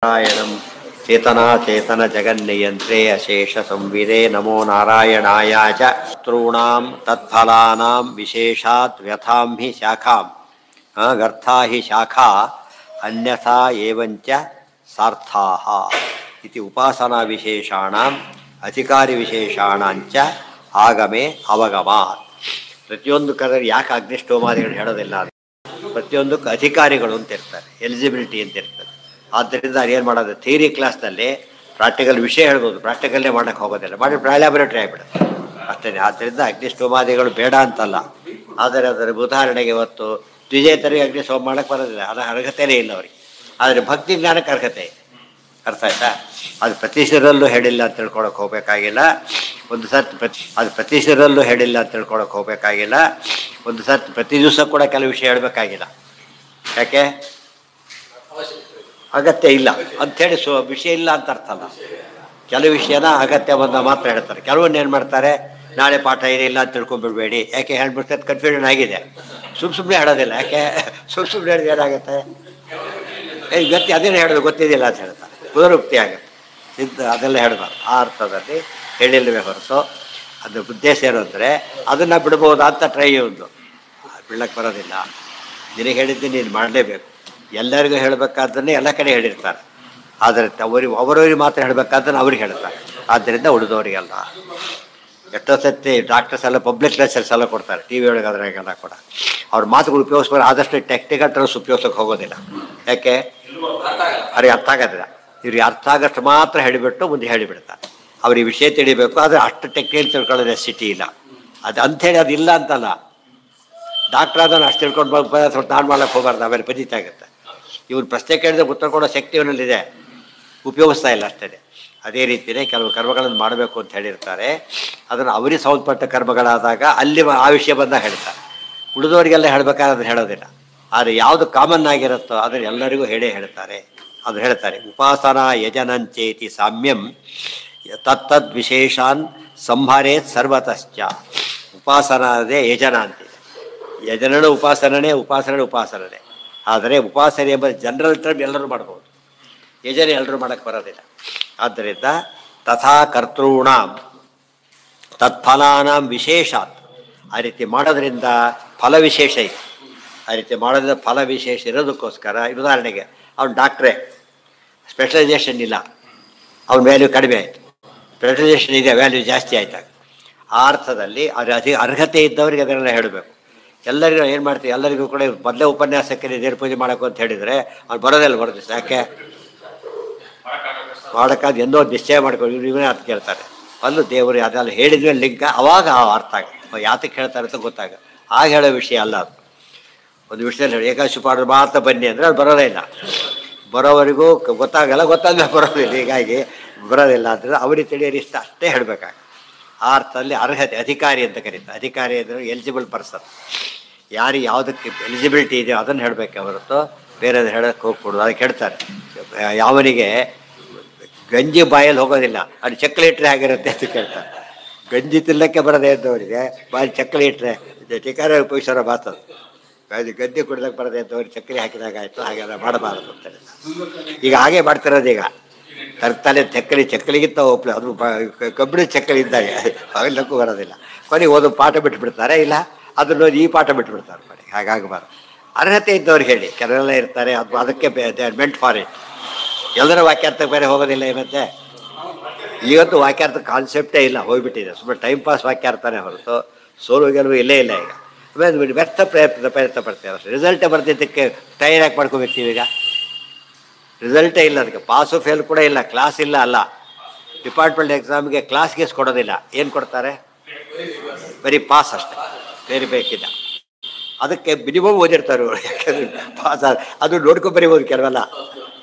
ನಾರಾಯಣಂ ಚೇತನಾ ಚೇತನ ಜಗನ್ನಿಯಂತ್ರೇ ಅಶೇಷ ಸಂವಿದೆ ನಮೋ ನಾರಾಯಣಾಯ ಚ ತೃಣಾಂ ತತ್ಫಲಾನಾಂ ವಿಶೇಷಾತ್ ವ್ಯಥಾಂ ಹಿ ಶಾಖಾಂ ಗರ್ಥಾ ಹಿ ಶಾಖಾ ಅನ್ಯಥಾ ಏವಂಚ ಸಾರ್ಥಾಃ ಇತಿ ಉಪಾಸನಾ ವಿಶೇಷಾಣಾಂ ಅಧಿಕಾರಿ ವಿಶೇಷಾಣಾಂಚ ಆಗಮೇ ಅವಗಮಾತ್. ಪ್ರತಿಯೊಂದು ಕಡೆ ಯಾಕೆ ಅಗ್ನಿಷ್ಠೋಮಾದಿಗಳು ಹೇಳೋದಿಲ್ಲ, ಪ್ರತಿಯೊಂದಕ್ಕೂ ಅಧಿಕಾರಿಗಳು ಅಂತ ಇರ್ತಾರೆ, ಎಲಿಜಿಬಿಲಿಟಿ ಅಂತ ಇರ್ತದೆ. ಆದ್ದರಿಂದ ಏನು ಮಾಡೋದು, ಥಿಯರಿ ಕ್ಲಾಸ್ನಲ್ಲಿ ಪ್ರಾಕ್ಟಿಕಲ್ ವಿಷಯ ಹೇಳ್ಬೋದು, ಪ್ರಾಕ್ಟಿಕಲ್ಲೇ ಮಾಡೋಕ್ಕೆ ಹೋಗೋದಿಲ್ಲ, ಮಾಡಿ ಲ್ಯಾಬೊರೇಟ್ರಿ ಆಗಿಬಿಡುತ್ತೆ ಅಷ್ಟೇ. ಆದ್ದರಿಂದ ಅಗ್ನಿಷ್ಠೋಮಾದಿಗಳು ಬೇಡ ಅಂತಲ್ಲ, ಆದರೆ ಅದರ ಉದಾಹರಣೆಗೆ ಇವತ್ತು ದ್ವಿಜೇತರಿಗೆ ಅಗ್ನಿಷ್ಠೋಮ ಮಾಡೋಕ್ಕೆ ಬರೋದಿಲ್ಲ, ಅದರ ಅರ್ಹತೆಯೇ ಇಲ್ಲ ಅವರಿಗೆ. ಆದರೆ ಭಕ್ತಿ ಜ್ಞಾನಕ್ಕೆ ಅರ್ಹತೆ ಇದೆ, ಅರ್ಥ ಆಯ್ತಾ? ಅದು ಪ್ರತಿಶರಲ್ಲೂ ಹೇಳಿಲ್ಲ ಅಂತ ತಿಳ್ಕೊಳಕ್ಕೆ ಹೋಗಬೇಕಾಗಿಲ್ಲ. ಒಂದು ಸರ್ತಿ ಅದು ಪ್ರತಿಶರಲ್ಲೂ ಹೇಳಿಲ್ಲ ಅಂತ ತಿಳ್ಕೊಳಕ್ಕೆ ಹೋಗಬೇಕಾಗಿಲ್ಲ. ಒಂದು ಸರ್ತಿ ಪ್ರತಿ ದಿವಸ ಕೂಡ ಕೆಲವು ವಿಷಯ ಹೇಳಬೇಕಾಗಿಲ್ಲ. ಯಾಕೆ ಅಗತ್ಯ ಇಲ್ಲ ಅಂಥೇಳಿ ವಿಷಯ ಇಲ್ಲ ಅಂತ ಅರ್ಥ ಅಲ್ಲ. ಕೆಲವು ವಿಷಯನ ಅಗತ್ಯ ಬಂದ ಮಾತ್ರ ಹೇಳ್ತಾರೆ. ಕೆಲವೊಂದು ಏನು ಮಾಡ್ತಾರೆ, ನಾಳೆ ಪಾಠ ಏನಿಲ್ಲ ಅಂತ ತಿಳ್ಕೊಂಡ್ಬಿಡ್ಬೇಡಿ, ಯಾಕೆ ಹೇಳ್ಬಿಡ್ತಾರೆ, ಕನ್ಫ್ಯೂಷನ್ ಆಗಿದೆ, ಸುಮ್ಮನೆ ಹೇಳೋದಿಲ್ಲ. ಯಾಕೆ ಸುಮ್ಮನೆ ಹೇಳಿದ್ರೆ ಏನಾಗುತ್ತೆ, ಗತಿ ಅದೇನು ಹೇಳೋದು ಗೊತ್ತಿದ್ದಿಲ್ಲ ಅಂತ ಹೇಳ್ತಾರೆ, ಪುನರುಕ್ತಿ ಆಗುತ್ತೆ. ಅದೆಲ್ಲ ಹೇಳಬಾರ್ದು. ಆ ಅರ್ಥದಲ್ಲಿ ಹೇಳಿಲ್ಲವೇ ಹೊರತು ಅದು ಉದ್ದೇಶ ಏನು ಅಂದರೆ ಅದನ್ನು ಬಿಡ್ಬೋದಾ ಅಂತ ಟ್ರೈ ಒಂದು ಬಿಡಕ್ಕೆ ಬರೋದಿಲ್ಲ. ನಿನಗೆ ಹೇಳಿದ್ದು ನೀನು ಮಾಡಲೇಬೇಕು. ಎಲ್ಲರಿಗೂ ಹೇಳಬೇಕಾದ್ದನ್ನೇ ಎಲ್ಲ ಕಡೆ ಹೇಳಿರ್ತಾರೆ, ಆದರೆ ಅವರವ್ರಿಗೆ ಮಾತ್ರ ಹೇಳಬೇಕಾದ್ದನ್ನು ಅವ್ರಿಗೆ ಹೇಳ್ತಾರೆ. ಆದ್ದರಿಂದ ಉಳಿದವರಿಗೆಲ್ಲ. ಎಷ್ಟೋ ಸತಿ ಡಾಕ್ಟರ್ಸ್ ಎಲ್ಲ ಪಬ್ಲಿಕ್ ಲೆಕ್ಚರ್ಸ್ ಎಲ್ಲ ಕೊಡ್ತಾರೆ, ಟಿ ವಿ ಒಳಗೆ ಅದ್ರಾಗೆಲ್ಲ ಕೂಡ ಅವ್ರ ಮಾತುಗಳು ಉಪಯೋಗಿಸ್ತಾರೆ. ಆದಷ್ಟು ಟೆಕ್ನಿಕಲ್ ಟರ್ಮ್ಸ್ ಉಪಯೋಗಿಸೋಕೆ ಹೋಗೋದಿಲ್ಲ. ಯಾಕೆ ಅವ್ರಿಗೆ ಅರ್ಥ ಆಗೋದಿಲ್ಲ. ಇವ್ರಿಗೆ ಅರ್ಥ ಆಗೋಷ್ಟು ಮಾತ್ರ ಹೇಳಿಬಿಟ್ಟು ಮುಂದೆ ಹೇಳಿಬಿಡ್ತಾರೆ. ಅವ್ರಿಗೆ ವಿಷಯ ತಿಳಿಬೇಕು, ಆದರೆ ಅಷ್ಟು ಟೆಕ್ನಿಕಲ್ ತಿಳ್ಕೊಳ್ಳೋ ನೆಸಿಟಿ ಇಲ್ಲ. ಅದು ಅಂಥೇಳಿ ಅದು ಇಲ್ಲ ಅಂತಲ್ಲ. ಡಾಕ್ಟ್ರ್ ಅದನ್ನು ಅಷ್ಟು ತಿಳ್ಕೊಂಡು ಸ್ವಲ್ಪ ನಾನು ಮಾಡ್ಲಿಕ್ಕೆ ಹೋಗಬಾರ್ದು, ಆಮೇಲೆ ಪಜಿತ ಆಗುತ್ತೆ. ಇವ್ರು ಪ್ರಶ್ನೆ ಕೇಳಿದ್ರೆ ಉತ್ತರ ಕೊಡೋ ಶಕ್ತಿ ಇವನಲ್ಲಿದೆ, ಉಪಯೋಗಿಸ್ತಾ ಇಲ್ಲ ಅಷ್ಟೇ. ಅದೇ ರೀತಿಯೇ ಕೆಲವು ಕರ್ಮಗಳನ್ನು ಮಾಡಬೇಕು ಅಂತ ಹೇಳಿರ್ತಾರೆ. ಅದನ್ನು ಅವರಿಗೆ ಸಂಬಂಧಪಟ್ಟ ಕರ್ಮಗಳಾದಾಗ ಅಲ್ಲಿ ಆ ವಿಷಯ ಬಂದಾಗ ಹೇಳ್ತಾರೆ. ಉಳಿದವರಿಗೆಲ್ಲ ಹೇಳಬೇಕಾದ್ರೆ ಅದನ್ನು ಹೇಳೋದಿಲ್ಲ. ಆದರೆ ಯಾವುದು ಕಾಮನ್ ಆಗಿರುತ್ತೋ ಅದನ್ನು ಎಲ್ಲರಿಗೂ ಹೇಳ್ತಾರೆ. ಅದು ಹೇಳ್ತಾರೆ, ಉಪಾಸನಾ ಯಜನಂಚೇತಿ ಸಾಮ್ಯಂ ತತ್ತದ್ ವಿಶೇಷಾನ್ ಸಂಹರೇತ್ ಸರ್ವತಶ್ಚ. ಉಪಾಸನಾದೇ ಯಜನ ಅಂತಿದೆ. ಯಜನನೂ ಉಪಾಸನೇ, ಉಪಾಸನೆ. ಆದರೆ ಉಪಾಸನೆ ಎಂಬ ಜನರಲ್ ಟರ್ಮ್ ಎಲ್ಲರೂ ಮಾಡ್ಬೋದು, ಯಜನೆ ಎಲ್ಲರೂ ಮಾಡೋಕ್ಕೆ ಬರೋದಿಲ್ಲ. ಆದ್ದರಿಂದ ತಥಾ ಕರ್ತॄಣಾಂ ತತ್ಫಲಾನಾಂ ವಿಶೇಷಾತ್. ಆ ರೀತಿ ಮಾಡೋದ್ರಿಂದ ಫಲ ವಿಶೇಷ ಇದೆ. ಆ ರೀತಿ ಮಾಡೋದ್ರಿಂದ ಫಲ ವಿಶೇಷ ಇರೋದಕ್ಕೋಸ್ಕರ, ಉದಾಹರಣೆಗೆ ಅವ್ನು ಡಾಕ್ಟ್ರೇ, ಸ್ಪೆಷಲೈಸೇಷನ್ ಇಲ್ಲ, ಅವ್ನ ವ್ಯಾಲ್ಯೂ ಕಡಿಮೆ ಆಯಿತು. ಸ್ಪೆಷಲೈಸೇಷನ್ ಇದೆ, ವ್ಯಾಲ್ಯೂ ಜಾಸ್ತಿ ಆಯ್ತಾಗ. ಆ ಅರ್ಥದಲ್ಲಿ ಅದು ಅರ್ಹತೆ ಇದ್ದವರಿಗೆ ಅದನ್ನೆಲ್ಲ ಹೇಳಬೇಕು. ಎಲ್ಲರಿಗೂ ಏನು ಮಾಡ್ತೀವಿ, ಎಲ್ಲರಿಗೂ ಕೂಡ ಮೊದಲೇ ಉಪನ್ಯಾಸಕ್ಕೆ ದೇವ್ರ ಪೂಜೆ ಮಾಡೋಕ್ಕೂ ಅಂತ ಹೇಳಿದರೆ ಅವ್ನು ಬರೋದಿಲ್ಲ. ಯಾಕೆ ಮಾಡೋಕ್ಕಾದ ಎಂದೋ ನಿಶ್ಚಯ ಮಾಡ್ಕೊಂಡು ಇವನೇ ಅಂತ ಕೇಳ್ತಾರೆ. ಅಲ್ಲೂ ದೇವರು ಅದೆಲ್ಲ ಹೇಳಿದ್ವಿ ಲಿಂಕ, ಅವಾಗ ಅರ್ಥ ಆಗುತ್ತೆ, ಯಾತಕ್ಕೆ ಹೇಳ್ತಾರೆ ಅಂತ ಗೊತ್ತಾಗ. ಆಗ ಹೇಳೋ ವಿಷಯ ಅಲ್ಲ ಅದು. ಒಂದು ವಿಷಯದಲ್ಲಿ ಹೇಳಿ ಏಕಾದಶಿ ಪಾಠ ಮಾತ್ರ ಬನ್ನಿ ಅಂದರೆ ಅದು ಬರೋದೇ ಇಲ್ಲ. ಬರೋವರೆಗೂ ಗೊತ್ತಾಗಲ್ಲ, ಗೊತ್ತಾದ್ಮೇಲೆ ಬರೋದಿಲ್ಲ. ಹೀಗಾಗಿ ಬರೋದಿಲ್ಲ ಅಂದರೆ ಅವ್ರಿಗೆ ತಿಳಿಯೋರು ಇಷ್ಟ ಅಷ್ಟೇ ಹೇಳಬೇಕಾಗ. ಆ ಅರ್ಥದಲ್ಲಿ ಅರ್ಹತೆ, ಅಧಿಕಾರಿ ಅಂತ ಕರೀತಾರೆ. ಅಧಿಕಾರಿ ಅಂದರೆ ಎಲಿಜಿಬಲ್ ಪರ್ಸನ್. ಯಾರಿಗೆ ಯಾವುದಕ್ಕೆ ಎಲಿಜಿಬಿಲಿಟಿ ಇದೆಯೋ ಅದನ್ನು ಹೇಳಬೇಕೆ ಹೊರತು ಬೇರೆದು ಹೇಳೋಕ್ಕೆ ಹೋಗ್ಕೊಡೋದು. ಅದಕ್ಕೆ ಹೇಳ್ತಾರೆ, ಯಾವನಿಗೆ ಗಂಜಿ ಬಾಯಲ್ಲಿ ಹೋಗೋದಿಲ್ಲ ಅದು ಚಕ್ಕಲಿ ಇಟ್ಟರೆ ಆಗಿರುತ್ತೆ ಅಂತ ಕೇಳ್ತಾರೆ. ಗಂಜಿ ತಿನ್ನಕ್ಕೆ ಬರೋದೇ ಇದ್ದವರಿಗೆ ಬಾಯಲ್ಲಿ ಚಕ್ಕಲಿ ಇಟ್ಟರೆ ಟಿಕಾರ ಉಪಯೋಗಿಸೋರ ಮಾತದು. ಗದ್ದೆ ಕುಡ್ದಕ್ಕೆ ಬರೋದೇ ಇದ್ದವ್ರಿಗೆ ಚಕ್ಕಲಿ ಹಾಕಿದಾಗ ಆಯಿತು, ಹಾಗೆಲ್ಲ ಮಾಡಬಾರದು ಅಂತೇಳಿ. ಈಗ ಹಾಗೆ ಮಾಡ್ತಿರೋದು. ಈಗ ತರ್ತಾನೆ ಚಕ್ಕಲಿಗಿಂತ ಒಪ್ಪಲೆ ಅದು ಕಬ್ಬಿಣದ ಚಕ್ಕಲಿ ಇದ್ದಾಗ ಅವೆಲ್ಲಕ್ಕೂ ಬರೋದಿಲ್ಲ. ಕೊನೆಗೆ ಓದೋ ಪಾಠ ಬಿಟ್ಟುಬಿಡ್ತಾರೆ, ಇಲ್ಲ ಅದನ್ನು ಈ ಪಾಠ ಬಿಟ್ಟುಬಿಡ್ತಾರೆ. ಕೊನೆಗೆ ಹಾಗಾಗಬಾರ್ದು. ಅರ್ಹತೆ ಇದ್ದವ್ರಿಗೆ ಹೇಳಿ. ಕೆಲವೆಲ್ಲ ಇರ್ತಾರೆ, ಅದು ಅದಕ್ಕೆ ಮೆಂಟ್ ಫಾರ್ ಇಟ್. ಎಲ್ಲರ ವಾಕ್ಯಾರ್ಥಕ್ಕೆ ಬೇರೆ ಹೋಗೋದಿಲ್ಲ. ಇವತ್ತು ವಾಕ್ಯಾರ್ಥ ಕಾನ್ಸೆಪ್ಟೇ ಇಲ್ಲ, ಹೋಗಿಬಿಟ್ಟಿದೆ. ಸುಮ್ಮನೆ ಟೈಮ್ ಪಾಸ್ ವಾಕ್ಯಾರ್ಥನೇ ಹೊರತು ಸೋಲು ಗೆಲುವು ಇಲ್ಲೇ ಇಲ್ಲ. ಈಗ ಆಮೇಲೆ ವ್ಯರ್ಥ ಪ್ರಯತ್ನ ಪಡ್ತೇವೆ ಅಷ್ಟೇ. ರಿಸಲ್ಟೇ ಬರ್ತಿದ್ದಕ್ಕೆ ಟೈರ್ ಯಾಕೆ ಮಾಡ್ಕೋಬೇಕು ಈಗ? ರಿಸಲ್ಟೇ ಇಲ್ಲ, ಅದಕ್ಕೆ ಪಾಸು ಫೇಲ್ ಕೂಡ ಇಲ್ಲ, ಕ್ಲಾಸ್ ಇಲ್ಲ. ಅಲ್ಲ, ಡಿಪಾರ್ಟ್ಮೆಂಟ್ ಎಕ್ಸಾಮ್ಗೆ ಕ್ಲಾಸ್ ಗೀಸ್ ಕೊಡೋದಿಲ್ಲ. ಏನು ಕೊಡ್ತಾರೆ? ಬರೀ ಪಾಸ್ ಅಷ್ಟೇ, ಬೇರೆ ಬೇಕಿಲ್ಲ. ಅದಕ್ಕೆ ಮಿನಿಮಮ್ ಓದಿರ್ತಾರೆ ಅವರು. ಯಾಕಂದರೆ ಪಾಸ್ ಅದು ನೋಡ್ಕೊಂಡು ಬರೀಬೋದು. ಕೆಲವೆಲ್ಲ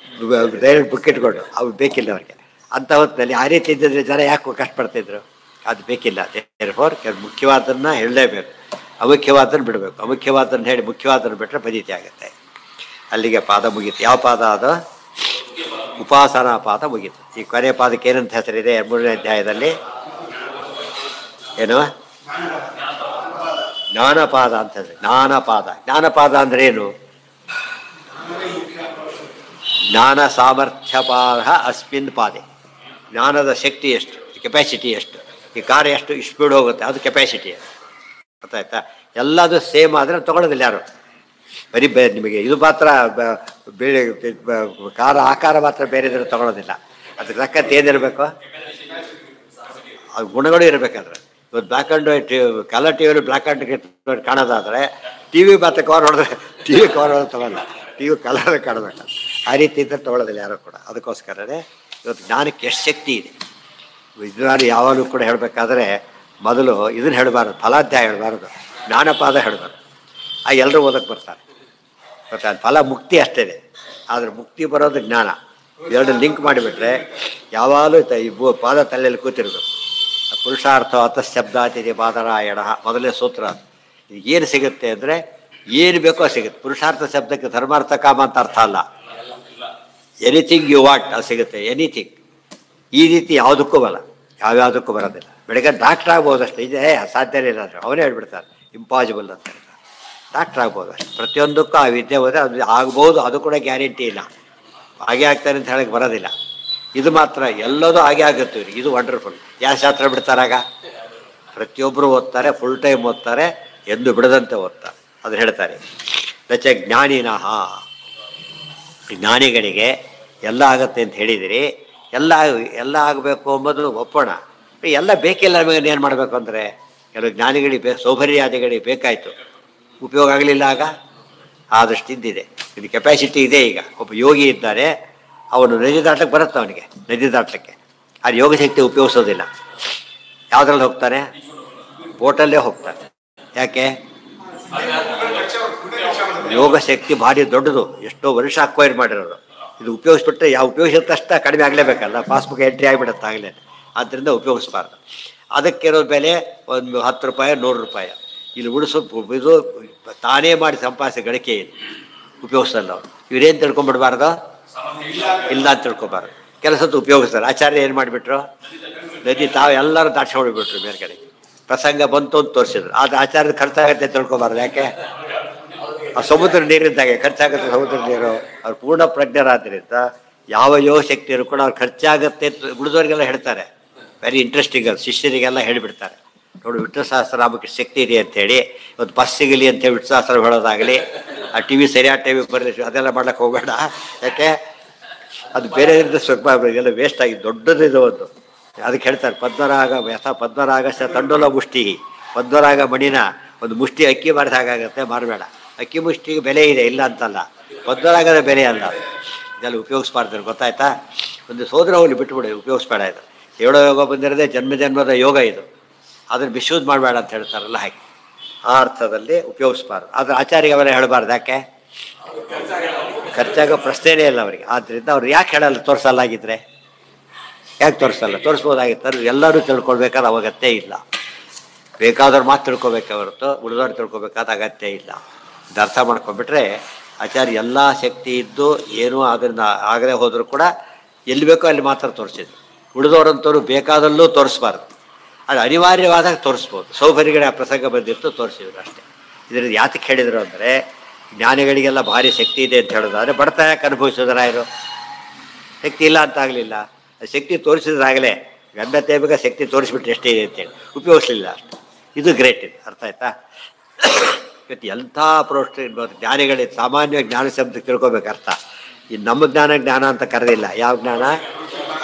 ಡೈರೆಕ್ಟ್ ಬುಕ್ ಇಟ್ಕೊಂಡು ಅವ್ರು ಬೇಕಿಲ್ಲ ಅವ್ರಿಗೆ. ಅಂಥ ಹೊತ್ತಿನಲ್ಲಿ ಆ ರೀತಿ ಇದ್ದಿದ್ರೆ ಜನ ಯಾಕೆ ಕಷ್ಟಪಡ್ತಿದ್ರು? ಅದು ಬೇಕಿಲ್ಲ. ಕೆಲವು ಮುಖ್ಯವಾದನ್ನು ಹೇಳಲೇಬೇಕು, ಅಮುಖ್ಯವಾದನ್ನು ಬಿಡಬೇಕು. ಅಮುಖ್ಯವಾದನ್ನು ಹೇಳಿ ಮುಖ್ಯವಾದನ್ನು ಬಿಟ್ಟರೆ ಫಲಿತ ಆಗುತ್ತೆ. ಅಲ್ಲಿಗೆ ಪಾದ ಮುಗೀತು. ಯಾವ ಪಾದ ಅದು? ಉಪಾಸನಾ ಪಾದ ಮುಗೀತು. ಈ ಕೊನೆಯ ಪಾದಕ್ಕೆ ಏನಂತ ಹೆಸರಿದೆ 3ನೇ ಅಧ್ಯಾಯದಲ್ಲಿ? ಏನು? ಜ್ಞಾನಪಾದ ಅಂತ ಹೆಸರು. ಜ್ಞಾನಪಾದ ಅಂದರೆ ಏನು? ಜ್ಞಾನ ಸಾಮರ್ಥ್ಯಪಾರ್ಹ ಅಸ್ಮಿನ್ ಪಾದೆ. ಜ್ಞಾನದ ಶಕ್ತಿ ಎಷ್ಟು, ಕೆಪಾಸಿಟಿ ಎಷ್ಟು, ಈ ಕಾರ್ಯ ಎಷ್ಟು ಸ್ಪೀಡ್ ಹೋಗುತ್ತೆ, ಅದು ಕೆಪಾಸಿಟಿ. ಗೊತ್ತಾಯ್ತಾ? ಎಲ್ಲದು ಸೇಮ್ ಆದರೆ ತೊಗೊಳೋದಿಲ್ಲ ಯಾರು. ಬರೀ ನಿಮಗೆ ಇದು ಮಾತ್ರ ಬೇಳೆ ಖಾರ ಆಕಾರ ಮಾತ್ರ ಬೇರೆ ಇದ್ರೆ ತೊಗೊಳೋದಿಲ್ಲ. ಅದಕ್ಕೆ ತಕ್ಕಂತೆ ಏನಿರಬೇಕು, ಅದು ಗುಣಗಳು ಇರಬೇಕಾದ್ರೆ. ಇವತ್ತು black and white colour T ವಿಯಲ್ಲಿ ಬ್ಲ್ಯಾಕ್ ಆ್ಯಂಡ್ ವೈಟ್ ಕಾಣೋದಾದರೆ ಟಿ ವಿ ಮಾತ್ರ ಕವರ್ ಹೊಡೆದ್ರೆ ಟಿ ವಿ ಕವರ್ ಹೊಡೆದು ತೊಗೊಳ್ಳಲ್ಲ, ಟಿ ವಿ ಕಲರ್ ಕಾಣಬೇಕು. ಆ ರೀತಿ ಇದ್ದರೆ ತೊಗೊಳ್ಳೋದಿಲ್ಲ ಯಾರು ಕೂಡ. ಅದಕ್ಕೋಸ್ಕರನೇ ಇವತ್ತು ಜ್ಞಾನಕ್ಕೆ ಎಷ್ಟು ಶಕ್ತಿ ಇದೆ. ವಿಜ್ಞಾನಿ ಯಾವಾಗಲೂ ಕೂಡ ಹೇಳಬೇಕಾದ್ರೆ ಮೊದಲು ಇದನ್ನು ಹೇಳಬಾರ್ದು, ಫಲಾಧ್ಯಾಯ ಹೇಳಬಾರ್ದು, ಜ್ಞಾನಪಾದ ಹೇಳಬಾರ್ದು. ಎಲ್ಲರೂ ಓದಕ್ಕೆ ಬರ್ತಾರೆ. ಗೊತ್ತಾ? ಫಲ ಮುಕ್ತಿ ಅಷ್ಟೇ, ಆದರೆ ಮುಕ್ತಿ ಬರೋದು ಜ್ಞಾನ. ಎರಡು ಲಿಂಕ್ ಮಾಡಿಬಿಟ್ರೆ ಯಾವಾಗಲೂ ಈ ಪಾದ ತಲೆಯಲ್ಲಿ ಕೂತಿರ್ಬೇಕು. ಪುರುಷಾರ್ಥ ಅತಃಶಬ್ದಾತಿಥಿ ಪಾದರಾಯಣ ಮೊದಲನೇ ಸೂತ್ರ. ಏನು ಸಿಗುತ್ತೆ ಅಂದರೆ ಏನು ಬೇಕೋ ಸಿಗುತ್ತೆ. ಪುರುಷಾರ್ಥ ಶಬ್ದಕ್ಕೆ ಧರ್ಮಾರ್ಥ ಕಾಮ ಅಂತ ಅರ್ಥ ಅಲ್ಲ. ಎನಿಥಿಂಗ್ ಯು ವಾಟ್ ಅದು ಸಿಗುತ್ತೆ, ಎನಿಥಿಂಗ್. ಈ ರೀತಿ ಯಾವುದಕ್ಕೂ ಬಲ್ಲ, ಯಾವ್ಯಾವುದಕ್ಕೂ ಬರೋದಿಲ್ಲ. ಬೆಳಗ್ಗೆ ಡಾಕ್ಟ್ರ್ ಆಗ್ಬೋದು ಅಷ್ಟೇ, ಇದೆ ಸಾಧ್ಯನೇ ಇಲ್ಲ ಅಂದರೆ ಅವನೇ ಹೇಳ್ಬಿಡ್ತಾರೆ ಇಂಪಾಸಿಬಲ್ ಅಂತ ಹೇಳ್ತಾರೆ. ಡಾಕ್ಟ್ರ್ ಆಗ್ಬೋದು ಅಷ್ಟೇ. ಪ್ರತಿಯೊಂದಕ್ಕೂ ಆ ವಿದ್ಯೆ ಹೋದರೆ ಅದು ಆಗ್ಬೋದು, ಅದು ಕೂಡ ಗ್ಯಾರಂಟಿ ಇಲ್ಲ. ಹಾಗೆ ಆಗ್ತಾರೆ ಅಂತ ಹೇಳಕ್ಕೆ ಬರೋದಿಲ್ಲ. ಇದು ಮಾತ್ರ ಎಲ್ಲದೂ ಹಾಗೆ ಆಗುತ್ತೆ. ಇದು ವಂಡರ್ಫುಲ್. ಯಾವ ಶಾಸ್ತ್ರ ಬಿಡ್ತಾರಾಗ? ಪ್ರತಿಯೊಬ್ಬರು ಓದ್ತಾರೆ, ಫುಲ್ ಟೈಮ್ ಓದ್ತಾರೆ, ಎಂದು ಬಿಡದಂತೆ ಓದ್ತಾರೆ. ಅದು ಹೇಳ್ತಾರೆ. ನಚ ಜ್ಞಾನಿನಃ, ಜ್ಞಾನಿಗಳಿಗೆ ಎಲ್ಲ ಆಗತ್ತೆ ಅಂತ ಹೇಳಿದಿರಿ. ಎಲ್ಲ ಆಗಬೇಕು ಎಂಬುದು ಒಪ್ಪೋಣ. ಎಲ್ಲ ಬೇಕಿಲ್ಲ ನಮಗೆ. ಏನು ಮಾಡಬೇಕು ಅಂದರೆ ಕೆಲವು ಜ್ಞಾನಿಗಳಿಗೆ ಸೌಭರ್ಯಾದಿಗಳಿಗೆ ಬೇಕಾಯಿತು, ಉಪಯೋಗ ಆಗಲಿಲ್ಲ. ಆಗ ಆದಷ್ಟು ಇದ್ದಿದೆ, ಇದು ಕೆಪಾಸಿಟಿ ಇದೆ. ಈಗ ಒಬ್ಬ ಯೋಗಿ ಇದ್ದಾರೆ, ಅವನು ನದಿ ದಾಟಕ್ಕೆ ಬರುತ್ತೆ, ಅವನಿಗೆ ನದಿ ದಾಟಲಿಕ್ಕೆ. ಅದು ಯೋಗ ಶಕ್ತಿ ಉಪಯೋಗಿಸೋದಿಲ್ಲ. ಯಾವುದ್ರಲ್ಲಿ ಹೋಗ್ತಾನೆ? ಬೋಟಲ್ಲೇ ಹೋಗ್ತಾನೆ. ಯಾಕೆ? ಯೋಗ ಶಕ್ತಿ ಭಾರಿ ದೊಡ್ಡದು, ಎಷ್ಟೋ ವರ್ಷ ಅಕ್ವೈರ್ ಮಾಡಿರೋದು. ಇದು ಉಪಯೋಗಿಸ್ಬಿಟ್ರೆ ಯಾವ ಉಪಯೋಗಿಸಿದ ತಕ್ಷಣ ಕಡಿಮೆ ಆಗಲೇಬೇಕಲ್ಲ, ಪಾಸ್ಬುಕ್ ಎಂಟ್ರಿ ಆಗಿಬಿಡುತ್ತೆ ಆಗಲೇ. ಆದ್ದರಿಂದ ಉಪಯೋಗಿಸ್ಬಾರ್ದು. ಅದಕ್ಕಿರೋ ಬೆಲೆ ಒಂದು 10 ರೂಪಾಯಿ 100 ರೂಪಾಯಿ. ಇಲ್ಲಿ ಉಳಿಸೋ ಇದು ತಾನೇ ಮಾಡಿ ಸಂಪಾದಿಸಿ ಗಳಿಕೆ ಇದು ಉಪಯೋಗಿಸಲ್ಲ ಅವರು. ಇವರೇನು ತಿಳ್ಕೊಂಬಿಡ್ಬಾರ್ದು, ಇಲ್ಲ ಅಂತ ತಿಳ್ಕೊಬಾರ್ದು. ಕೆಲಸದ್ದು ಉಪಯೋಗಿಸ್ತಾರೆ. ಆಚಾರ್ಯ ಏನು ಮಾಡಿಬಿಟ್ರು, ನದಿ ತಾವು ಎಲ್ಲರೂ ದಾಟ್ಸ್ಕೊಂಡ್ಬಿಟ್ರು ಮೇಲ್ಗಡೆ. ಪ್ರಸಂಗ ಬಂತು ಅಂತ ತೋರಿಸಿದ್ರು. ಅದು ಆಚಾರ್ಯದ ಖರ್ಚಾಗತ್ತೆ ತಿಳ್ಕೊಬಾರ್ದು. ಯಾಕೆ? ಆ ಸಮುದ್ರ ನೀರಿದ್ದಾಗೆ ಖರ್ಚಾಗುತ್ತೆ. ಸಮುದ್ರ ನೀರು ಅವ್ರು ಪೂರ್ಣ ಪ್ರಜ್ಞರಾದ್ದರಿಂದ ಯಾವ ಯೋಗ ಶಕ್ತಿಯರು ಕೂಡ ಅವ್ರು ಖರ್ಚಾಗತ್ತೆ ಉಳಿದವರಿಗೆಲ್ಲ ಹೇಳ್ತಾರೆ. Very interesting. ಅದು ಶಿಷ್ಯರಿಗೆಲ್ಲ ಹೇಳಿಬಿಡ್ತಾರೆ. ನೋಡಿ, ವಿಷ್ಣು ಸಹಸ್ರನಾಮಕ್ಕೆ ಶಕ್ತಿ ಇದೆ ಅಂಥೇಳಿ ಇವತ್ತು ಬಸ್ ಸಿಗಲಿ ಅಂತೇಳಿ ವಿಷ್ಣು ಸಹಸ್ರ ಹೇಳೋದಾಗಲಿ, ಆ ಟಿ ವಿ ಸರಿಯಾದ ಟೈಮಿಗೆ ಬರಲಿ, ಅದೆಲ್ಲ ಮಾಡ್ಲಿಕ್ಕೆ ಹೋಗಬೇಡ. ಯಾಕೆ? ಅದು ಬೇರೆ ಸ್ವಲ್ಪ ಎಲ್ಲ ವೇಸ್ಟ್ ಆಗಿ ದೊಡ್ಡದಿದೆ ಒಂದು. ಅದಕ್ಕೆ ಹೇಳ್ತಾರೆ ಪದ್ಮರಾಗ ಪದ್ಮರಾಗಸ ತಂಡೋಲ ಮುಷ್ಟಿ, ಪದ್ಮರಾಗ ಮಣಿನ ಒಂದು ಮುಷ್ಟಿ ಅಕ್ಕಿ ಮಾರಿದ ಹಾಗಾಗತ್ತೆ, ಮಾರಬೇಡ. ಅಕ್ಕಿ ಮುಷ್ಟಿಗೆ ಬೆಲೆ ಇದೆ, ಇಲ್ಲ ಅಂತಲ್ಲ, ಪದ್ಮರಾಗದ ಬೆಲೆ ಅಲ್ಲ. ಇದೆಲ್ಲ ಉಪಯೋಗಿಸ್ಬಾರ್ದು. ಗೊತ್ತಾಯ್ತಾ? ಒಂದು ಸೋದರ ಹೋಗಿ ಬಿಟ್ಟುಬಿಡಿ, ಉಪಯೋಗಿಸ್ಬೇಡ. ಇದು ಹೇಳೋ ಯೋಗ ಬಂದಿರೋದೇ ಜನ್ಮ ಜನ್ಮದ ಯೋಗ. ಇದು ಅದನ್ನು ಮಿಸ್ಯೂಸ್ ಮಾಡಬೇಡ ಅಂತ ಹೇಳ್ತಾರಲ್ಲ, ಹಾಗೆ ಆ ಅರ್ಥದಲ್ಲಿ ಉಪಯೋಗಿಸ್ಬಾರ್ದು. ಆದರೆ ಆಚಾರ್ಯಗೆ ಅವರೇ ಹೇಳಬಾರ್ದು. ಯಾಕೆ? ಖರ್ಚಾಗೋ ಪ್ರಶ್ನೆಯೇ ಇಲ್ಲ ಅವರಿಗೆ. ಆದ್ದರಿಂದ ಅವ್ರು ಯಾಕೆ ಹೇಳಲ್ಲ? ತೋರಿಸಲ್ಲಾಗಿದ್ದರೆ ಯಾಕೆ ತೋರಿಸಲ್ಲ? ತೋರಿಸ್ಬೋದಾಗಿತ್ತು. ಎಲ್ಲರೂ ತಿಳ್ಕೊಳ್ಬೇಕಾದ ಅಗತ್ಯ ಇಲ್ಲ. ಬೇಕಾದವ್ರು ಮಾತು ತಿಳ್ಕೊಬೇಕೆ ಹೊರತು ಉಳಿದವ್ರು ತಿಳ್ಕೊಬೇಕಾದ ಅಗತ್ಯ ಇಲ್ಲ. ಇದು ಅರ್ಥ ಮಾಡ್ಕೊಂಡ್ಬಿಟ್ರೆ ಆಚಾರ್ಯ ಎಲ್ಲ ಶಕ್ತಿ ಇದ್ದು ಏನೂ ಅದರಿಂದ ಆಗದೆ ಹೋದರೂ ಕೂಡ ಎಲ್ಲಿ ಬೇಕೋ ಅಲ್ಲಿ ಮಾತ್ರ ತೋರಿಸಿದ್ರು. ಉಳಿದವರಂತವ್ರು ಬೇಕಾದಲ್ಲೂ ತೋರಿಸ್ಬಾರ್ದು. ಅದು ಅನಿವಾರ್ಯವಾದಾಗ ತೋರಿಸ್ಬೋದು. ಸೌಭರಿಗಳ ಪ್ರಸಂಗ ಬಂದಿತ್ತು, ತೋರಿಸಿದ್ರು ಅಷ್ಟೇ. ಇದರಿಂದ ಯಾತಕ್ಕೆ ಹೇಳಿದರು ಅಂದರೆ, ಜ್ಞಾನಿಗಳಿಗೆಲ್ಲ ಭಾರಿ ಶಕ್ತಿ ಇದೆ ಅಂತ ಹೇಳೋದಾದರೆ ಬಡತ ಯಾಕೆ ಅನುಭವಿಸೋದ್ರಾಯರು? ಶಕ್ತಿ ಇಲ್ಲ ಅಂತ ಆಗಲಿಲ್ಲ, ಶಕ್ತಿ ತೋರಿಸಿದ್ರಾಗಲೇ ಗಂಧತೆ ಬೇಗ ಶಕ್ತಿ ತೋರಿಸ್ಬಿಟ್ರೆ ಎಷ್ಟೇ ಇದೆ ಅಂತೇಳಿ ಉಪಯೋಗಿಸಲಿಲ್ಲ ಅಷ್ಟು. ಇದು ಗ್ರೇಟ್. ಇದು ಅರ್ಥ ಆಯ್ತಾ? ಇವತ್ತು ಎಂಥ ಅಪ್ರೋಚ್ ಇರ್ಬೋದು ಜ್ಞಾನಿಗಳಿಗೆ. ಸಾಮಾನ್ಯ ಜ್ಞಾನ ಶಬ್ದ ತಿಳ್ಕೊಬೇಕು ಅರ್ಥ. ಈ ನಮ್ಮ ಜ್ಞಾನ ಅಂತ ಕರೆದಿಲ್ಲ. ಯಾವ ಜ್ಞಾನ?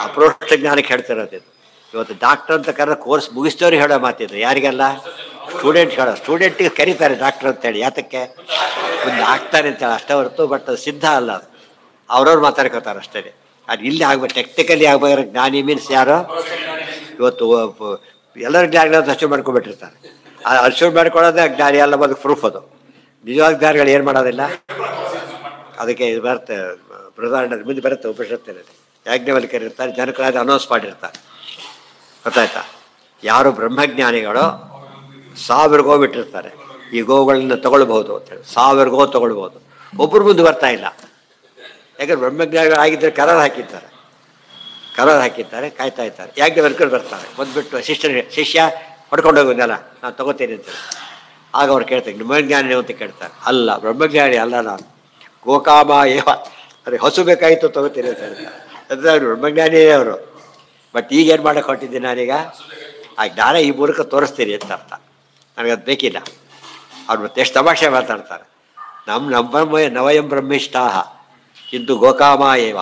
ಅಪ್ರೋಚ್ ಜ್ಞಾನಕ್ಕೆ ಹೇಳ್ತಿರೋದು ಇದು. ಇವತ್ತು ಡಾಕ್ಟರ್ ಅಂತ ಕರೆದ ಕೋರ್ಸ್ ಮುಗಿಸ್ತವ್ರಿಗೆ ಹೇಳೋ ಮಾತಿದ್ದು. ಯಾರಿಗೆಲ್ಲ? ಸ್ಟೂಡೆಂಟ್ ಹೇಳೋ. ಸ್ಟೂಡೆಂಟಿಗೆ ಕರೀತಾರೆ ಡಾಕ್ಟರ್ ಅಂತೇಳಿ. ಯಾತಕ್ಕೆ? ಒಂದು ಆಗ್ತಾರೆ ಅಂತೇಳಿ ಅಷ್ಟೇ ಹೊರತು, ಬಟ್ ಅದು ಸಿದ್ಧ ಅಲ್ಲ. ಅದು ಅವ್ರವ್ರು ಮಾತಾಡ್ಕೋತಾರೆ ಅಷ್ಟೇ. ಅದು ಇಲ್ಲಿ ಆಗ್ಬೇಕು, ಟೆಕ್ನಿಕಲಿ ಆಗ್ಬೇಕಾದ್ರೆ ಜ್ಞಾನಿ ಮೀನ್ಸ್ ಯಾರು? ಇವತ್ತು ಎಲ್ಲರ ಜ್ಞಾನಿಗಳು ಅಂತ ಅಚೀವ್ ಮಾಡ್ಕೊಬಿಟ್ಟಿರ್ತಾರೆ. ಅಚೀವ್ ಮಾಡ್ಕೊಳ್ಳೋದೇ ಜ್ಞಾನಿ ಅಲ್ಲ, ಅದು ಪ್ರೂಫ್. ಅದು ನಿಜವಾದ ಜ್ಞಾನಿಗಳು ಏನು ಮಾಡೋದಿಲ್ಲ. ಅದಕ್ಕೆ ಇದು ಬರುತ್ತೆ, ಬೃಹದಾರಣ್ಯ ಮುಂದೆ ಬರುತ್ತೆ ಉಪನಿಷತ್ತಿನಲ್ಲಿ. ಯಾಜ್ಞವಲ್ಕ್ಯರು ಇರ್ತಾರೆ, ಜನಕರಾದ ಅನೌನ್ಸ್ ಮಾಡಿರ್ತಾರೆ. ಗೊತ್ತಾಯ್ತಾ? ಯಾರು ಬ್ರಹ್ಮಜ್ಞಾನಿಗಳು 1000 ಗೋ ಬಿಟ್ಟಿರ್ತಾರೆ, ಈ ಗೋಗಳನ್ನ ತೊಗೊಳ್ಬಹುದು ಅಂತೇಳಿ. 1000 ಗೋ ತೊಗೊಳ್ಬೋದು. ಒಬ್ಬರು ಮುಂದೆ ಬರ್ತಾ ಇಲ್ಲ. ಯಾಕಂದ್ರೆ ಬ್ರಹ್ಮಜ್ಞಾನಿಗಳು ಆಗಿದ್ದರೆ ಕರಾರು ಹಾಕಿರ್ತಾರೆ, ಕಾಯ್ತಾ ಇರ್ತಾರೆ. ಯಾಜ್ಞವಲ್ಕ್ಯರು ಬರ್ತಾರೆ, ಬಂದುಬಿಟ್ಟು ಶಿಷ್ಯ ಹೊಡ್ಕೊಂಡು ಹೋಗೋದಲ್ಲ, ನಾನು ತೊಗೋತೀನಿ ಅಂತೇಳಿ. ಆಗ ಅವ್ರು ಕೇಳ್ತಾರೆ, ಬ್ರಹ್ಮಜ್ಞಾನಿ ಅಂತ ಕೇಳ್ತಾರೆ. ಅಲ್ಲ, ಬ್ರಹ್ಮಜ್ಞಾನಿ ಅಲ್ಲ ನಾನು, ಗೋಕಾಮ ಏವ ಅವ್ರಿಗೆ ಹಸು ಬೇಕಾಗಿತ್ತು ತಗೋತೀನಿ ಅಂತ ಹೇಳ್ತಾರೆ. ಅಂದರೆ ಅವರು ಬ್ರಹ್ಮಜ್ಞಾನಿಯೇ ಅವರು. ಬಟ್ ಈಗೇನು ಮಾಡೋಕ್ಕೆ ಹೊಟ್ಟಿದ್ದೀನಿ ನಾನೀಗ ಆ ಜ್ಞಾನ ಈ ಮೂಲಕ ತೋರಿಸ್ತೀನಿ ಅಂತ ಅರ್ಥ. ನನಗದು ಬೇಕಿಲ್ಲ. ಅವ್ರು ಮತ್ತೆ ಎಷ್ಟು ತಮಾಷೆ ಮಾತಾಡ್ತಾರೆ. ನಮ್ಮ ನವಯಂ ಬ್ರಹ್ಮಿಷ್ಟಾಹ ಕಿಂತು ಗೋಕಾಮ ಏವ.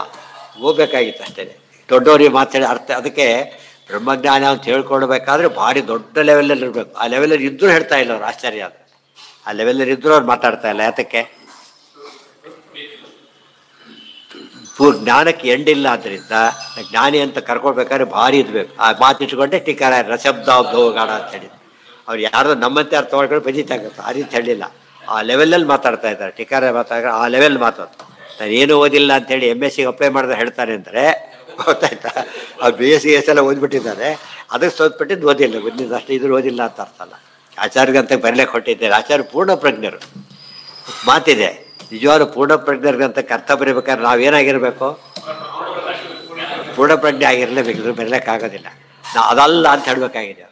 ಹೋಗ್ಬೇಕಾಗಿತ್ತು ಅಷ್ಟೇ. ದೊಡ್ಡವ್ರಿಗೆ ಮಾತಾಡಿ ಅರ್ಥ. ಅದಕ್ಕೆ ಬ್ರಹ್ಮಜ್ಞಾನ ಅಂತ ಹೇಳ್ಕೊಳ್ಬೇಕಾದ್ರೆ ಭಾರಿ ದೊಡ್ಡ ಲೆವೆಲಲ್ಲಿ ಇರಬೇಕು. ಆ ಲೆವೆಲಲ್ಲಿ ಇದ್ದರೂ ಹೇಳ್ತಾ ಇಲ್ಲ ಅವ್ರು. ಆಶ್ಚರ್ಯ ಅದು. ಆ ಲೆವೆಲಲ್ಲಿ ಇದ್ದರೂ ಅವ್ರು ಮಾತಾಡ್ತಾ ಇಲ್ಲ. ಯಾತಕ್ಕೆ? ಜ್ಞಾನಕ್ಕೆ ಎಂಡಿಲ್ಲ. ಆದ್ದರಿಂದ ಜ್ಞಾನಿ ಅಂತ ಕರ್ಕೊಳ್ಬೇಕಾದ್ರೆ ಭಾರಿ ಇರಬೇಕು. ಆ ಮಾತಿಟ್ಕೊಂಡೆ ಟೀಕಾರ ರಸಬ್ದಾಬ್ದೋಗಾಡ ಅಂತ ಹೇಳಿದ್ರು. ಅವ್ರು ಯಾರೋ ನಮ್ಮಂತೆ ಅರ್ಥ ಮಾಡ್ಕೊಂಡು ಬೆದೀತಾಗುತ್ತೆ. ಆ ರೀತಿ ಹೇಳಿಲ್ಲ. ಆ ಲೆವೆಲಲ್ಲಿ ಮಾತಾಡ್ತಾ ಇದ್ದಾರೆ. ಟೀಕಾರ ಮಾತಾಡ್ತಾರೆ ಆ ಲೆವೆಲ್ ಮಾತಾಡ್ತಾರೆ. ನಾನು ಏನು ಓದಿಲ್ಲ ಅಂತೇಳಿ MSc ಅಪ್ಲೈ ಮಾಡಿದ್ರೆ ಹೇಳ್ತಾನೆ ಅಂದರೆ ಗೊತ್ತಾಯ್ತಾ? ಅವ್ರು BSc ಎಲ್ಲ ಓದ್ಬಿಟ್ಟಿದ್ದಾರೆ. ಅದಕ್ಕೆ ಸೋತ್ಬಿಟ್ಟಿದ್ದು ಓದಿಲ್ಲ. ಬಂದಿದ್ದು ಅಷ್ಟು ಇದ್ರು ಓದಿಲ್ಲ ಅಂತ ಅರ್ಥ ಅಲ್ಲ. ಆಚಾರ್ಯಗಂತ ಬರಲಿಕ್ಕೆ ಹೊಟ್ಟಿದ್ದಾರೆ. ಆಚಾರ್ಯ ಪೂರ್ಣ ಪ್ರಜ್ಞರು. ಮಾತಿದೆ. ನಿಜವಾದ ಪೂರ್ಣ ಪ್ರಜ್ಞರ್ಗಂತ ಅರ್ಥ ಬರೀಬೇಕಾದ್ರೆ ನಾವೇನಾಗಿರಬೇಕು? ಪೂರ್ಣ ಪ್ರಜ್ಞೆ ಆಗಿರಲೇಬೇಕು. ಬರಲಿಕ್ಕಾಗೋದಿಲ್ಲ. ಅದಲ್ಲ ಅಂತ ಹೇಳಬೇಕಾಗಿದೆ.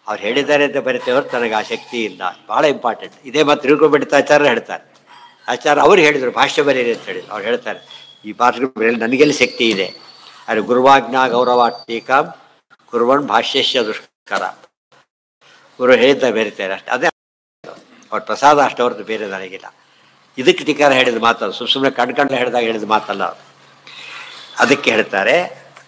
ಅವ್ರು ಹೇಳಿದ್ದಾರೆ ಅಂತ ಬರೀತೇವೆ ಹೊರತು ನನಗೆ ಆ ಶಕ್ತಿ ಇಲ್ಲ. ಭಾಳ ಇಂಪಾರ್ಟೆಂಟ್. ಇದೇ ಮತ್ತು ತಿಳ್ಕೊಂಡ್ಬಿಡ್ತಾ ಆಚಾರ್ಯ ಹೇಳ್ತಾರೆ. ಆಚಾರ್ಯ ಅವ್ರು ಹೇಳಿದರು ಭಾಷ್ಯ ಬರೀರಿ ಅಂತ ಹೇಳಿದ್ರು. ಅವ್ರು ಹೇಳ್ತಾರೆ ಈ ಭಾಷೆ ಬರೆಯಲು ನನಗೆಲ್ಲಿ ಶಕ್ತಿ ಇದೆ. ಅದು ಗುರುವಾಜ್ಞಾ ಗೌರವ ಟೀಕಾಂ ಕುರ್ವನ್ ಭಾಷ್ಯಶ್ಯ ದುಷ್ಕರ. ಗುರು ಹೇಳಿದ್ದ ಬೇರಿತಾರೆ ಅಷ್ಟೇ. ಅದೇ ಅವ್ರ ಪ್ರಸಾದ ಅಷ್ಟು ಹೊರತು ಬೇರೆ ನನಗಿಲ್ಲ. ಇದಕ್ಕೆ ಟೀಕಾರ ಹೇಳಿದ ಮಾತಲ್ಲ. ಸುಮ್ಮನೆ ಕಣ್ಕಂಡು ಹೇಳಿದಾಗ ಹೇಳಿದ ಮಾತಲ್ಲ. ಅದಕ್ಕೆ ಹೇಳ್ತಾರೆ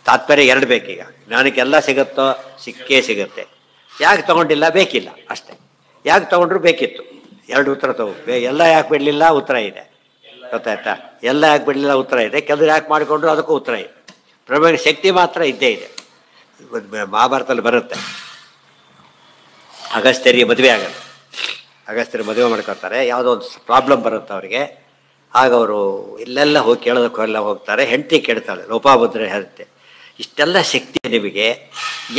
ತಾತ್ಪರ್ಯ ಎರಡು ಬೇಕೀಗ. ಜ್ಞಾನಕ್ಕೆಲ್ಲ ಸಿಗುತ್ತೋ? ಸಿಕ್ಕೇ ಸಿಗುತ್ತೆ. ಯಾಕೆ ತೊಗೊಂಡಿಲ್ಲ? ಬೇಕಿಲ್ಲ ಅಷ್ಟೇ. ಯಾಕೆ ತೊಗೊಂಡ್ರು? ಬೇಕಿತ್ತು. ಎರಡು ಉತ್ತರ ಎಲ್ಲ ಯಾಕೆ ಬಿಡಲಿಲ್ಲ? ಉತ್ತರ ಇದೆ. ಗೊತ್ತಾಯ್ತಾ? ಎಲ್ಲ ಯಾಕೆ ಬಿಡಲಿಲ್ಲ? ಉತ್ತರ ಇದೆ. ಕೆಲವರು ಯಾಕೆ ಮಾಡಿಕೊಂಡ್ರು? ಅದಕ್ಕೂ ಉತ್ತರ ಇದೆ. ಬ್ರಹ್ಮನ ಶಕ್ತಿ ಮಾತ್ರ ಇದ್ದೇ ಇದೆ. ಮಹಾಭಾರತದಲ್ಲಿ ಬರುತ್ತೆ. ಅಗಸ್ತ್ಯರಿಗೆ ಮದುವೆ ಆಗೋದು. ಅಗಸ್ತ್ಯರು ಮದುವೆ ಮಾಡ್ಕೊತಾರೆ. ಯಾವುದೋ ಒಂದು ಪ್ರಾಬ್ಲಮ್ ಬರುತ್ತೆ ಅವರಿಗೆ. ಆಗ ಅವರು ಇಲ್ಲೆಲ್ಲ ಹೋಗಿ ಕೇಳೋದಕ್ಕೆಲ್ಲ ಹೋಗ್ತಾರೆ. ಹೆಂಡತಿ ಕೇಳ್ತಾಳೆ, ಲೋಪಾಮುದ್ರೆ ಹೇಳುತ್ತೆ, ಇಷ್ಟೆಲ್ಲ ಶಕ್ತಿ ನಿಮಗೆ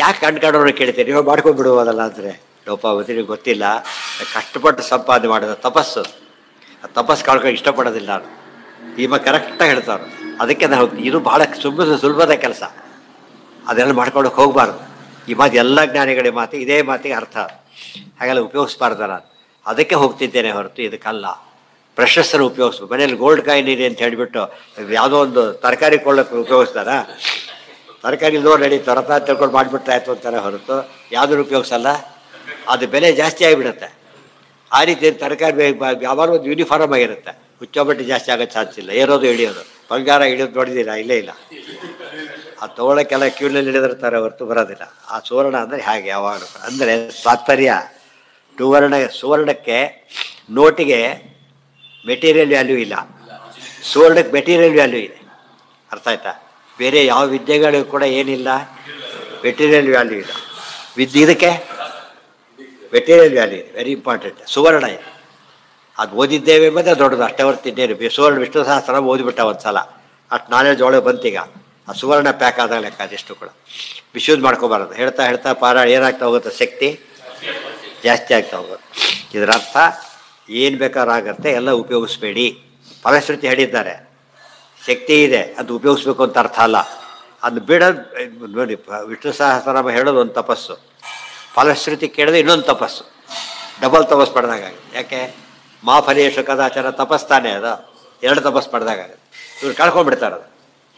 ಯಾಕೆ ಕಂಡ್ಕೊಂಡವ್ರು ಕೇಳ್ತೀರಿ? ನೀವು ಮಾಡ್ಕೊಂಡ್ಬಿಡುವುದಲ್ಲ ಅಂದರೆ ಲೋಪಾಮುದ್ರೆ ನಿಮಗೆ ಗೊತ್ತಿಲ್ಲ, ಕಷ್ಟಪಟ್ಟು ಸಂಪಾದನೆ ಮಾಡೋದು ತಪಸ್ಸು. ಆ ತಪಸ್ಸು ಕಳ್ಕೊಂಡು ಇಷ್ಟಪಡೋದಿಲ್ಲ ನಾನು. ಈಗ ಕರೆಕ್ಟಾಗಿ ಹೇಳ್ತಾರೆ. ಅದಕ್ಕೆ ನಾನು ಹೋಗ್ತೀನಿ. ಇದು ಭಾಳ ಸುಲಭದ ಕೆಲಸ. ಅದೆಲ್ಲ ಮಾಡ್ಕೊಳಕ್ಕೆ ಹೋಗಬಾರ್ದು. ಈ ಮಾತು ಎಲ್ಲ ಜ್ಞಾನಿಗಳ ಮಾತು. ಇದೇ ಮಾತಿಗೆ ಅರ್ಥ. ಹಾಗೆಲ್ಲ ಉಪಯೋಗಿಸ್ಬಾರ್ದು ನಾನು. ಅದಕ್ಕೆ ಹೋಗ್ತಿದ್ದೇನೆ ಹೊರತು ಇದಕ್ಕಲ್ಲ. ಪ್ರಶಸ್ತರ ಉಪಯೋಗಿಸ್ಬೇಕು. ಮನೇಲಿ ಗೋಲ್ಡ್ ಕಾಯಿನ್ ಇದೆ ಅಂತ ಹೇಳಿಬಿಟ್ಟು ಯಾವುದೋ ಒಂದು ತರಕಾರಿ ಕೊಳ್ಳೋಕ್ಕೆ ಉಪಯೋಗಿಸ್ತಾರ? ತರಕಾರಿ ಇಲ್ದೋ ನಡಿ ತರತ ತಿಳ್ಕೊಂಡು ಮಾಡಿಬಿಟ್ರೆ ಆಯಿತು ಅಂತಾರೆ ಹೊರತು ಯಾವುದನ್ನು ಉಪಯೋಗಿಸಲ್ಲ. ಅದು ಬೆಲೆ ಜಾಸ್ತಿ ಆಗಿಬಿಡುತ್ತೆ. ಆ ರೀತಿ ತರಕಾರಿ ಯಾವಾಗ ಒಂದು ಯೂನಿಫಾರ್ಮ್ ಆಗಿರುತ್ತೆ. ಹುಚ್ಚೋಬಟ್ಟಿ ಜಾಸ್ತಿ ಆಗೋ ಚಾನ್ಸ್ ಇಲ್ಲ. ಏರೋದು ಇಳಿಯೋದು. ಬಂಗಾರ ಇಳಿಯೋದು ನೋಡಿದ್ದೀರಾ? ಇಲ್ಲೇ ಇಲ್ಲ. ಅದು ತೊಗೊಳಕ್ಕೆಲ್ಲ ಕ್ಯೂನಲ್ಲಿ ಹಿಡಿದಿರ್ತಾರೆ ಹೊರತು ಬರೋದಿಲ್ಲ. ಆ ಸುವರ್ಣ ಅಂದರೆ ಹಾಗೆ ಯಾವಾಗ. ಅಂದರೆ ತಾತ್ಪರ್ಯ ಸುವರ್ಣಕ್ಕೆ ನೋಟಿಗೆ ಮೆಟೀರಿಯಲ್ ವ್ಯಾಲ್ಯೂ ಇಲ್ಲ. ಸುವರ್ಣಕ್ಕೆ ಮೆಟೀರಿಯಲ್ ವ್ಯಾಲ್ಯೂ ಇದೆ. ಅರ್ಥ ಆಯ್ತಾ? ಬೇರೆ ಯಾವ ವಿದ್ಯೆಗಳಿಗೂ ಕೂಡ ಏನಿಲ್ಲ, ಮೆಟೀರಿಯಲ್ ವ್ಯಾಲ್ಯೂ ಇಲ್ಲ. ಇದಕ್ಕೆ ಮೆಟೀರಿಯಲ್ ವ್ಯಾಲ್ಯೂ ಇದೆ. Very important. ಸುವರ್ಣ ಇದೆ. ಅದು ಓದಿದ್ದೇವೆ ಎಂಬುದೇ ದೊಡ್ಡದು. ಅಷ್ಟೇ ಹೊರ್ತಿದ್ದೇನೆ. ಸುವರ್ಣ ವಿಷ್ಣು ಸಹಸ್ರ ಓದಿಬಿಟ್ಟ ಒಂದು ಸಲ. ಅಷ್ಟು ನಾಲೆಜ್ ಒಳಗೆ ಬಂತೀಗ. ಆ ಸುವರ್ಣ ಪ್ಯಾಕ್ ಆದಾಗ ಲೆಕ್ಕ ಅದೆಷ್ಟು ಕೂಡ ಮಿಸ್ಯೂಸ್ ಮಾಡ್ಕೋಬಾರ್ದು. ಹೇಳ್ತಾ ಹೇಳ್ತಾ ಪಾರಾಯಣ ಏನಾಗ್ತಾ ಹೋಗುತ್ತೆ? ಶಕ್ತಿ ಜಾಸ್ತಿ ಆಗ್ತಾ ಹೋಗುತ್ತೆ. ಇದರ ಅರ್ಥ ಏನು ಬೇಕಾದ್ರೂ ಆಗುತ್ತೆ, ಎಲ್ಲ ಉಪಯೋಗಿಸ್ಬೇಡಿ. ಫಲಶ್ರುತಿ ಹೇಳಿದ್ದಾರೆ. ಶಕ್ತಿ ಇದೆ ಅದು ಉಪಯೋಗಿಸ್ಬೇಕು ಅಂತ ಅರ್ಥ ಅಲ್ಲ. ಅದು ಬಿಡೋದು ನೋಡಿ. ವಿಷ್ಣು ಸಹಸ್ರನಾಮ ಹೇಳೋದು ಒಂದು ತಪಸ್ಸು, ಫಲಶ್ರುತಿ ಕೇಳಿದ್ರೆ ಇನ್ನೊಂದು ತಪಸ್ಸು. ಡಬಲ್ ತಪಸ್ಸು ಪಡೆದಾಗುತ್ತೆ. ಯಾಕೆ? ಮಾಫಲೇಶು ಕದಾಚಾರ ತಪಸ್ತಾನೆ. ಅದು ಎರಡು ತಪಸ್ಸು ಪಡೆದಾಗುತ್ತೆ. ಇವ್ರು ಕಳ್ಕೊಂಡ್ಬಿಡ್ತಾರೆ. ಅದು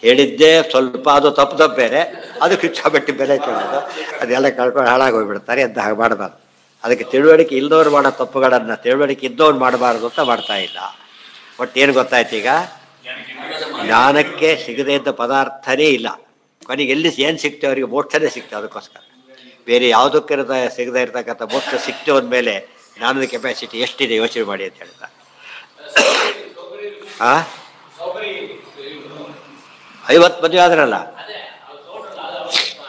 ಹೇಳಿದ್ದೇ ಸ್ವಲ್ಪ, ಅದು ತಪ್ಪು ಬೇರೆ, ಅದು ಕಿಚ್ಚಾಬಟ್ಟಿ ಬೆಲೆ ಕೇಳೋದು, ಅದೆಲ್ಲ ಕಳ್ಕೊಂಡು ಹಾಳಾಗಿ ಹೋಗ್ಬಿಡ್ತಾರೆ. ಅಂತ ಹಾಗೆ ಮಾಡಬಾರ್ದು. ಅದಕ್ಕೆ ತಿಳುವಳಿಕೆ ಇಲ್ಲದವ್ರು ಮಾಡೋ ತಪ್ಪುಗಳನ್ನು ತಿಳುವಳಿಕೆ ಇದ್ದವ್ರು ಮಾಡಬಾರ್ದು ಅಂತ ಮಾಡ್ತಾ ಇಲ್ಲ. ಒಟ್ಟು ಏನು ಗೊತ್ತಾಯ್ತು ಈಗ? ಜ್ಞಾನಕ್ಕೆ ಸಿಗದೇ ಇದ್ದ ಪದಾರ್ಥನೇ ಇಲ್ಲ. ಕೊನೆಗೆ ಎಲ್ಲಿ ಏನು ಸಿಗ್ತೇವೆ ಅವರಿಗೆ ಮೋಕ್ಷನೇ ಸಿಗ್ತವೆ. ಅದಕ್ಕೋಸ್ಕರ ಬೇರೆ ಯಾವುದಕ್ಕೆ ಸಿಗದೇ ಇರ್ತಕ್ಕಂಥ ಮೋಕ್ಷ ಸಿಗ್ತೇವೆ ಅಂದಮೇಲೆ ಜ್ಞಾನದ ಕೆಪಾಸಿಟಿ ಎಷ್ಟಿದೆ ಯೋಚನೆ ಮಾಡಿ ಅಂತ ಹೇಳ್ತಾರೆ. 50 ಮದುವೆ ಆದ್ರಲ್ಲ,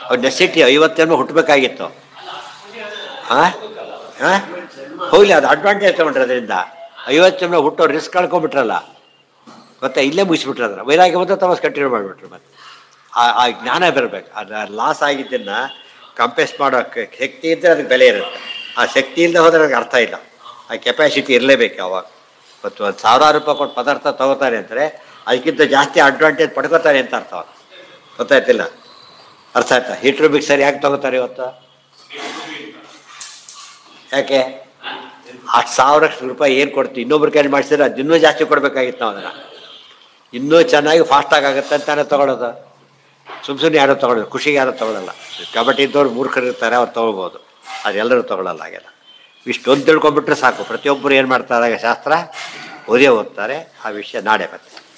ಅವ್ರು ನೆಸಿಟಿ 50 ಹುಟ್ಟಬೇಕಾಗಿತ್ತು. ಹೋಗ್ಲಿ, ಅದು ಅಡ್ವಾಂಟೇಜ್ ತಗೊಂಡ್ರೆ ಅದರಿಂದ 50 ಹುಟ್ಟೋ ರಿಸ್ಕ್ ಕಳ್ಕೊಂಡ್ಬಿಟ್ರಲ್ಲ. ಮತ್ತೆ ಇಲ್ಲೇ ಮುಗಿಸ್ಬಿಟ್ರೆ ಅದರ ವೈರಾಗ್ಯ ಬಂದು ತಪಸ್ ಕಂಟಿನ್ಯೂ ಮಾಡಿಬಿಟ್ರು. ಮತ್ತೆ ಆ ಜ್ಞಾನ ಬರಬೇಕು. ಅದು ಲಾಸ್ ಆಗಿದ್ದನ್ನು ಕಂಪೇಸ್ ಮಾಡೋಕ್ಕೆ ಶಕ್ತಿ ಇದ್ದರೆ ಅದಕ್ಕೆ ಬೆಲೆ ಇರುತ್ತೆ. ಆ ಶಕ್ತಿ ಇಲ್ಲದೆ ಹೋದರೆ ಅದಕ್ಕೆ ಅರ್ಥ ಇಲ್ಲ. ಆ ಕೆಪಾಸಿಟಿ ಇರಲೇಬೇಕು ಅವಾಗ. ಮತ್ತು ಒಂದು 1000 ರೂಪಾಯಿ ಕೊಟ್ಟು ಪದಾರ್ಥ ತೊಗೋತಾರೆ ಅಂದರೆ ಅದಕ್ಕಿಂತ ಜಾಸ್ತಿ ಅಡ್ವಾಂಟೇಜ್ ಪಡ್ಕೋತಾರೆ ಅಂತ ಅರ್ಥ. ಗೊತ್ತಾಯ್ತಿಲ್ಲ? ಅರ್ಥ ಆಯ್ತಾ? ಹೀಟ್ರು ಮಿಕ್ಸರ್ ಯಾಕೆ ತೊಗೋತಾರೆ ಇವತ್ತು? ಯಾಕೆ? 1000 ರೂಪಾಯಿ ಏನು ಕೊಡ್ತೀವಿ, ಇನ್ನೊಬ್ರು ಕೈಲಿ ಮಾಡಿಸಿದ್ರೆ ಅದು ಇನ್ನೂ ಜಾಸ್ತಿ ಕೊಡಬೇಕಾಗಿತ್ತು ನಾವು ಅದನ್ನು. ಇನ್ನೂ ಚೆನ್ನಾಗಿ ಫಾಸ್ಟಾಗಿ ಆಗುತ್ತೆ ಅಂತಾನೆ ತೊಗೊಳೋದು. ಸುಮ್ಮನೆ ಯಾರೋ ತೊಗೊಳ್ಳೋದು, ಖುಷಿಗೆ ಯಾರೋ ತೊಗೊಳ್ಳಲ್ಲ. ಕಬಡ್ಡಿ ಇದ್ದವ್ರು ಮೂರ್ಖರು ಇರ್ತಾರೆ, ಅವ್ರು ತೊಗೊಳ್ಬೋದು. ಅದೆಲ್ಲರೂ ತೊಗೊಳ್ಳಲ್ಲ ಹಾಗೆಲ್ಲ. ಇಷ್ಟೊಂದು ತಿಳ್ಕೊಂಬಿಟ್ರೆ ಸಾಕು. ಪ್ರತಿಯೊಬ್ಬರು ಏನು ಮಾಡ್ತಾರೆ, ಶಾಸ್ತ್ರ ಓದ್ತಾರೆ. ಆ ವಿಷಯ ನಾಳೆ ಮತ್ತೆ.